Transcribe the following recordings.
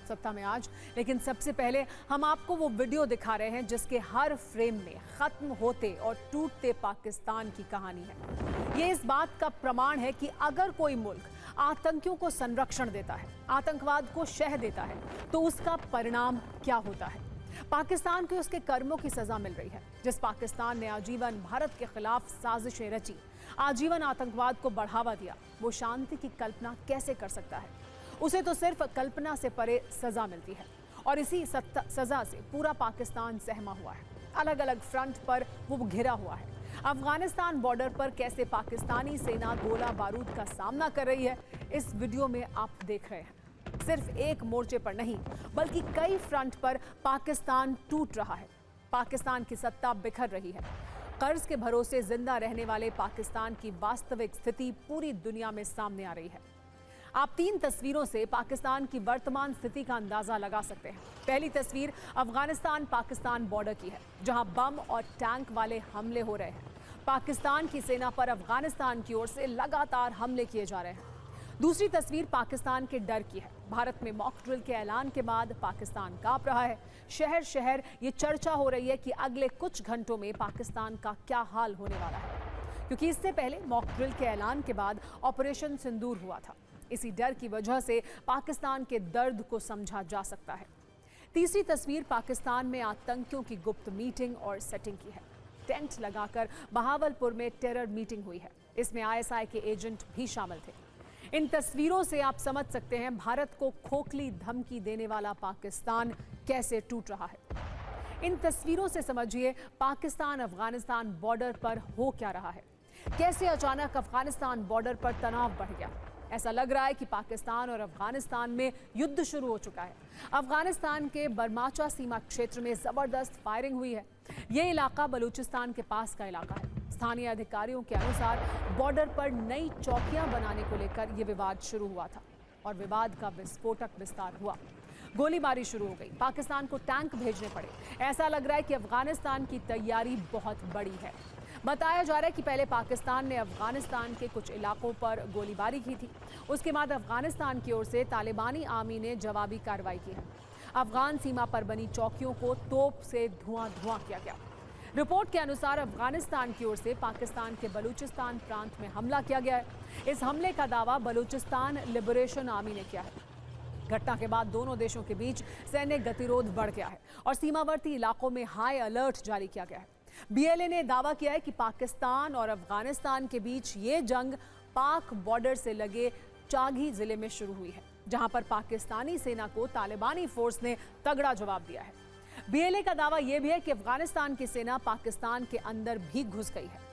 सत्ता में आज। लेकिन सबसे पहले हम आपको वो वीडियो दिखा रहे हैं जिसके हर फ्रेम में खत्म होते और टूटते पाकिस्तान की कहानी है। ये इस बात का प्रमाण है कि अगर कोई मुल्क आतंकियों को संरक्षण देता है, आतंकवाद को शह देता है, तो उसका परिणाम क्या होता है। पाकिस्तान को उसके कर्मों की सजा मिल रही है। जिस पाकिस्तान ने आजीवन भारत के खिलाफ साजिशें रची, आजीवन आतंकवाद को बढ़ावा दिया, वो शांति की कल्पना कैसे कर सकता है। उसे तो सिर्फ कल्पना से परे सजा मिलती है और इसी सजा से पूरा पाकिस्तान सहमा हुआ है। अलग अलग फ्रंट पर वो घिरा हुआ है। अफगानिस्तान बॉर्डर पर कैसे पाकिस्तानी सेना गोला बारूद का सामना कर रही है, इस वीडियो में आप देख रहे हैं। सिर्फ एक मोर्चे पर नहीं बल्कि कई फ्रंट पर पाकिस्तान टूट रहा है। पाकिस्तान की सत्ता बिखर रही है। कर्ज के भरोसे जिंदा रहने वाले पाकिस्तान की वास्तविक स्थिति पूरी दुनिया में सामने आ रही है। आप 3 तस्वीरों से पाकिस्तान की वर्तमान स्थिति का अंदाजा लगा सकते हैं। पहली तस्वीर अफगानिस्तान पाकिस्तान बॉर्डर की है, जहां बम और टैंक वाले हमले हो रहे हैं। पाकिस्तान की सेना पर अफगानिस्तान की ओर से लगातार हमले किए जा रहे हैं। दूसरी तस्वीर पाकिस्तान के डर की है। भारत में मॉक ड्रिल के ऐलान के बाद पाकिस्तान कांप रहा है। शहर शहर ये चर्चा हो रही है कि अगले कुछ घंटों में पाकिस्तान का क्या हाल होने वाला है, क्योंकि इससे पहले मॉक ड्रिल के ऐलान के बाद ऑपरेशन सिंदूर हुआ था। इसी डर की वजह से पाकिस्तान के दर्द को समझा जा सकता है। तीसरी तस्वीर पाकिस्तान में आतंकियों की गुप्त मीटिंग और सेटिंग की है। टेंट लगाकर बहावलपुर में टेरर मीटिंग हुई है। इसमें आईएसआई के एजेंट भी शामिल थे। इन तस्वीरों से आप समझ सकते हैं भारत को खोखली धमकी देने वाला पाकिस्तान कैसे टूट रहा है। इन तस्वीरों से समझिए पाकिस्तान अफगानिस्तान बॉर्डर पर हो क्या रहा है। कैसे अचानक अफगानिस्तान बॉर्डर पर तनाव बढ़ गया। ऐसा लग रहा है कि पाकिस्तान और अफगानिस्तान में युद्ध शुरू हो चुका है। अफगानिस्तान के बरमाचा सीमा क्षेत्र में जबरदस्त फायरिंग हुई है। यह इलाका बलूचिस्तान के पास का इलाका है। स्थानीय अधिकारियों के अनुसार बॉर्डर पर नई चौकियां बनाने को लेकर यह विवाद शुरू हुआ था और विवाद का विस्फोटक विस्तार हुआ। गोलीबारी शुरू हो गई। पाकिस्तान को टैंक भेजने पड़े। ऐसा लग रहा है कि अफगानिस्तान की तैयारी बहुत बड़ी है। बताया जा रहा है कि पहले पाकिस्तान ने अफगानिस्तान के कुछ इलाकों पर गोलीबारी की थी। उसके बाद अफगानिस्तान की ओर से तालिबानी आर्मी ने जवाबी कार्रवाई की है। अफगान सीमा पर बनी चौकियों को तोप से धुआं किया गया। रिपोर्ट के अनुसार अफगानिस्तान की ओर से पाकिस्तान के बलूचिस्तान प्रांत में हमला किया गया है। इस हमले का दावा बलूचिस्तान लिबरेशन आर्मी ने किया है। घटना के बाद दोनों देशों के बीच सैन्य गतिरोध बढ़ गया है और सीमावर्ती इलाकों में हाई अलर्ट जारी किया गया है। बीएलए ने दावा किया है कि पाकिस्तान और अफगानिस्तान के बीच ये जंग पाक बॉर्डर से लगे चाघी जिले में शुरू हुई है, जहां पर पाकिस्तानी सेना को तालिबानी फोर्स ने तगड़ा जवाब दिया है। बीएलए का दावा यह भी है कि अफगानिस्तान की सेना पाकिस्तान के अंदर भी घुस गई है।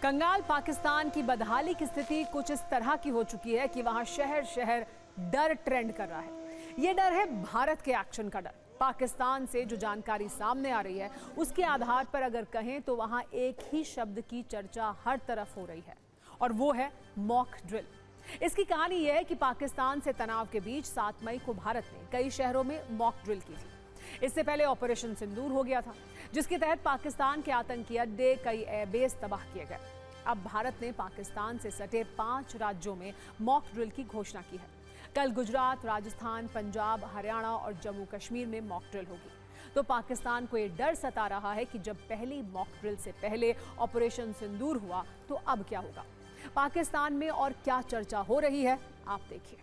कंगाल पाकिस्तान की बदहाली की स्थिति कुछ इस तरह की हो चुकी है कि वहां शहर शहर डर ट्रेंड कर रहा है। यह डर है भारत के एक्शन का डर। पाकिस्तान से जो जानकारी सामने आ रही है उसके आधार पर अगर कहें तो वहां एक ही शब्द की चर्चा हर तरफ हो रही है और वो है मॉक ड्रिल। इसकी कहानी यह है कि पाकिस्तान से तनाव के बीच 7 मई को भारत ने कई शहरों में मॉक ड्रिल की थी। इससे पहले ऑपरेशन सिंदूर हो गया था, जिसके तहत पाकिस्तान के आतंकी अड्डे, कई एयरबेस तबाह किए गए। अब भारत ने पाकिस्तान से सटे 5 राज्यों में मॉक ड्रिल की घोषणा की है। कल गुजरात, राजस्थान, पंजाब, हरियाणा और जम्मू कश्मीर में मॉक ड्रिल होगी। तो पाकिस्तान को यह डर सता रहा है कि जब पहली मॉक ड्रिल से पहले ऑपरेशन सिंदूर हुआ तो अब क्या होगा। पाकिस्तान में और क्या चर्चा हो रही है, आप देखिए।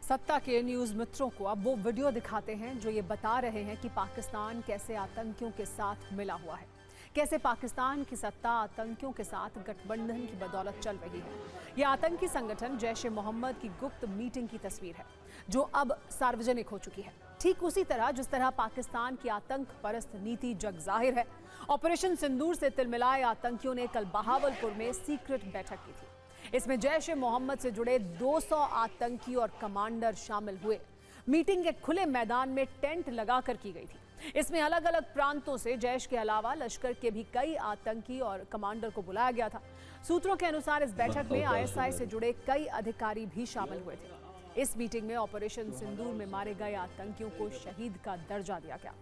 सत्ता के न्यूज मित्रों को अब वो वीडियो दिखाते हैं जो ये बता रहे हैं कि पाकिस्तान कैसे आतंकियों के साथ मिला हुआ है, कैसे पाकिस्तान की सत्ता आतंकियों के साथ गठबंधन की बदौलत चल रही है। ये आतंकी संगठन जैश ए मोहम्मद की गुप्त मीटिंग की तस्वीर है जो अब सार्वजनिक हो चुकी है। ठीक उसी तरह जिस तरह पाकिस्तान की आतंक परस्त नीति जग जाहिर है। ऑपरेशन सिंदूर से तिलमिलाए आतंकियों ने कल बहावलपुर में सीक्रेट बैठक की थी। इसमें जैश ए मोहम्मद से जुड़े 200 आतंकी और कमांडर शामिल हुए। मीटिंग के खुले मैदान में टेंट लगाकर की गई थी। इसमें अलग अलग प्रांतों से जैश के अलावा लश्कर के भी कई आतंकी और कमांडर को बुलाया गया था। सूत्रों के अनुसार इस बैठक में आईएसआई से जुड़े कई अधिकारी भी शामिल हुए थे। इस मीटिंग में ऑपरेशन सिंदूर में मारे गए आतंकियों को शहीद का दर्जा दिया गया।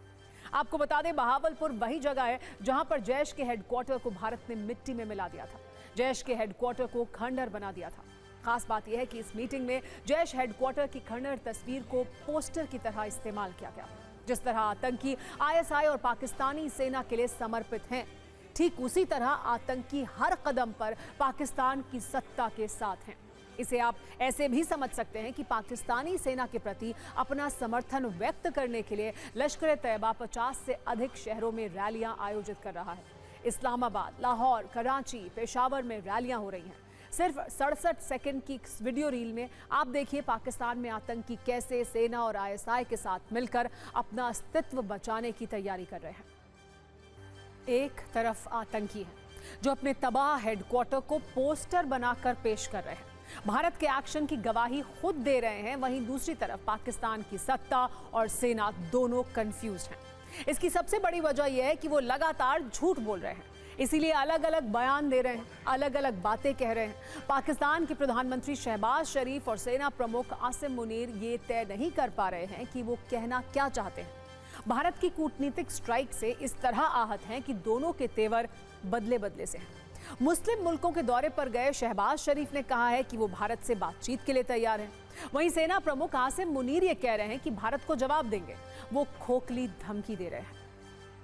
आपको बता दें, बहावलपुर वही जगह है जहां पर जैश के हेडक्वार्टर को भारत ने मिट्टी में मिला दिया था। जैश के हेडक्वार्टर को खंडर बना दिया था। खास बात यह है कि इस मीटिंग में जैश हेडक्वार्टर की खंडर तस्वीर को पोस्टर की तरह इस्तेमाल किया गया। जिस तरह आतंकी आईएसआई और पाकिस्तानी सेना के लिए समर्पित हैं, ठीक उसी तरह आतंकी हर कदम पर पाकिस्तान की सत्ता के साथ हैं। इसे आप ऐसे भी समझ सकते हैं कि पाकिस्तानी सेना के प्रति अपना समर्थन व्यक्त करने के लिए लश्कर-ए-तैयबा 50 से अधिक शहरों में रैलियां आयोजित कर रहा है। इस्लामाबाद, लाहौर, कराची, पेशावर में रैलियां हो रही हैं। सिर्फ 67 सेकंड की वीडियो रील में आप देखिए पाकिस्तान में आतंकी कैसे सेना और आईएसआई के साथ मिलकर अपना अस्तित्व बचाने की तैयारी कर रहे हैं। एक तरफ आतंकी है जो अपने तबाह हेडक्वार्टर को पोस्टर बनाकर पेश कर रहे हैं, भारत के एक्शन की गवाही खुद दे रहे हैं। वहीं दूसरी तरफ पाकिस्तान की सत्ता और सेना दोनों कंफ्यूज हैं। इसकी सबसे बड़ी वजह यह है कि वो लगातार झूठ बोल रहे हैं, इसीलिए अलग अलग बयान दे रहे हैं, अलग अलग बातें कह रहे हैं। पाकिस्तान के प्रधानमंत्री शहबाज शरीफ और सेना प्रमुख आसिम मुनीर ये तय नहीं कर पा रहे हैं कि वो कहना क्या चाहते हैं। भारत की कूटनीतिक स्ट्राइक से इस तरह आहत हैं कि दोनों के तेवर बदले बदले से हैं। मुस्लिम मुल्कों के दौरे पर गए शहबाज शरीफ ने कहा है कि वो भारत से बातचीत के लिए तैयार हैं। वहीं सेना प्रमुख आसिम मुनीर ये कह रहे हैं कि भारत को जवाब देंगे। वो खोखली धमकी दे रहे हैं।